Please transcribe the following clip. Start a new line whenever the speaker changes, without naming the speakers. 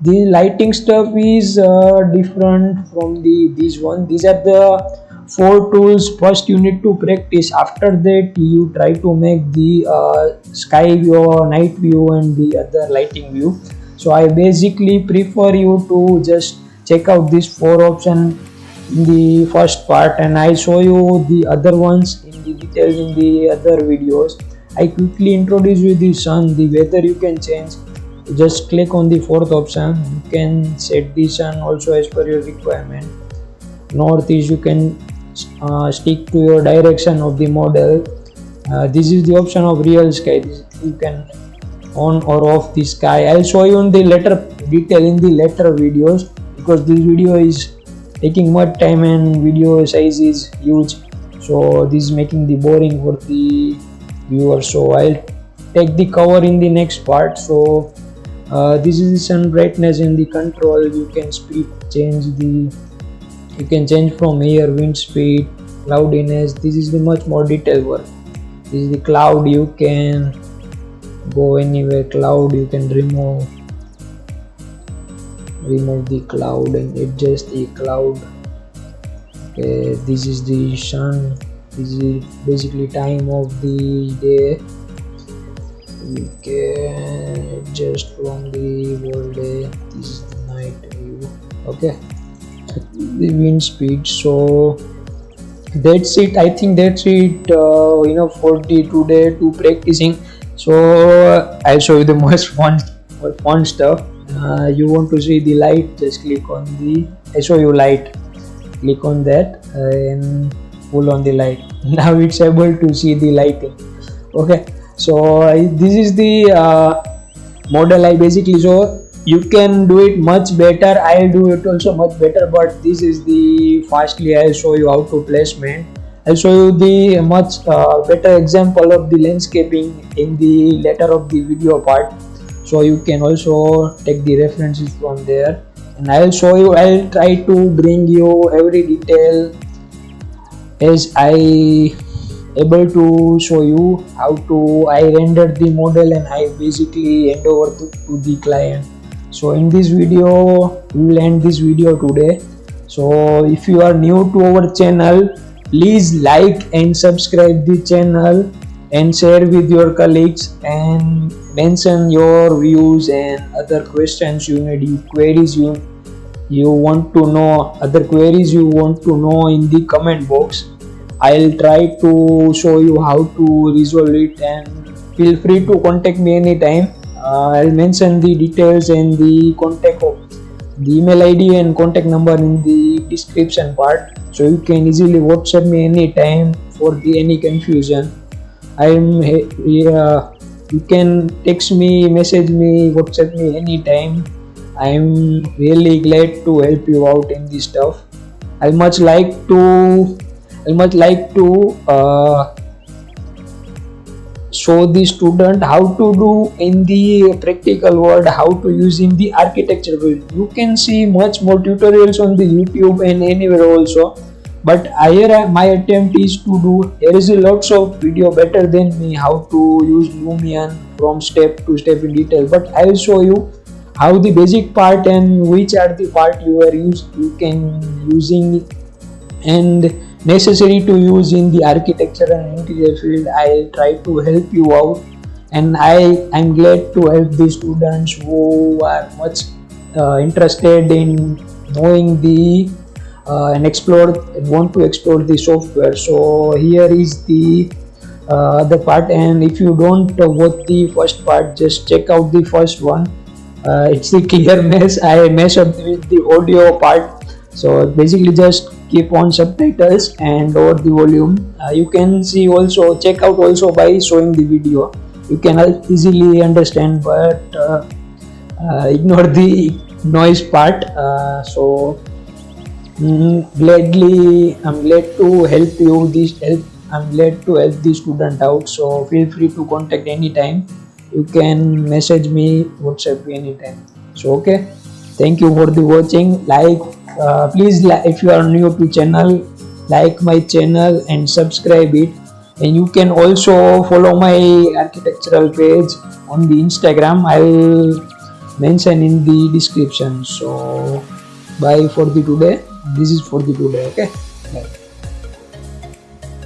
The lighting stuff is different from these one. These are the four tools. First you need to practice, after that you try to make the sky view or night view and the other lighting view. So I basically prefer you to just check out these four options in the first part, and I show you the other ones in the details in the other videos. I quickly introduce you the sun, the weather you can change. Just click on the fourth option. You can set the sun also as per your requirement. North is you can stick to your direction of the model. This is the option of real sky. You can on or off the sky. I'll show you in the later detail in the later videos, because this video is taking much time and video size is huge, so this is making the boring for the viewer. So I'll take the cover in the next part. So this is the sun brightness and the control. You can change from here, wind speed, cloudiness. This is the much more detailed work. This is the cloud. You can go anywhere. Cloud you can remove the cloud and adjust the cloud. Okay, this is the sun. This is basically time of the day. You can adjust from the whole day. This is the night view. Okay, the wind speed. So that's it. I think that's it. For the today to practicing. So I'll show you the most fun stuff. You want to see the light, just click on the I show you light, click on that and pull on the light. Now it's able to see the lighting. Okay, so this is the model I basically show. You can do it much better. I'll do it also much better, but this is the fastly I'll show you how to placement. I'll show you the much better example of the landscaping in the later of the video part, so you can also take the references from there. And I'll try to bring you every detail as I able to show you how to I rendered the model and I basically hand over to the client. So in this video we will end this video today. So if you are new to our channel, please like and subscribe the channel and share with your colleagues, and mention your views and other questions you need, queries you want to know, other queries you want to know in the comment box. I'll try to show you how to resolve it, and feel free to contact me anytime. I'll mention the details and the contact of the email ID and contact number in the description part, so you can easily WhatsApp me anytime for any confusion. I'm here. You can text me, message me, WhatsApp me anytime. I'm really glad to help you out in this stuff. I much like to show the student how to do in the practical world, how to use in the architecture world. You can see much more tutorials on the YouTube and anywhere also, but here my attempt is to do, there is a lots of video better than me how to use Lumion from step to step in detail, but I will show you how the basic part and which are the part you can using and necessary to use in the architecture and interior field. I'll try to help you out, and I'm glad to help the students who are much interested in knowing the and want to explore the software. So here is the part, and if you don't watch the first part, just check out the first one. It's a clear mess. I mess up with the audio part, so basically just keep on subtitles and lower the volume. You can see also, check out also by showing the video, you can easily understand, but ignore the noise part. I'm glad to help you I'm glad to help the student out, so feel free to contact anytime. You can message me, WhatsApp me anytime. So okay, thank you for the watching. Please, if you are new to channel, like my channel and subscribe it, and you can also follow my architectural page on the Instagram. I'll mention in the description. So bye for the today. This is for the today. Okay, bye.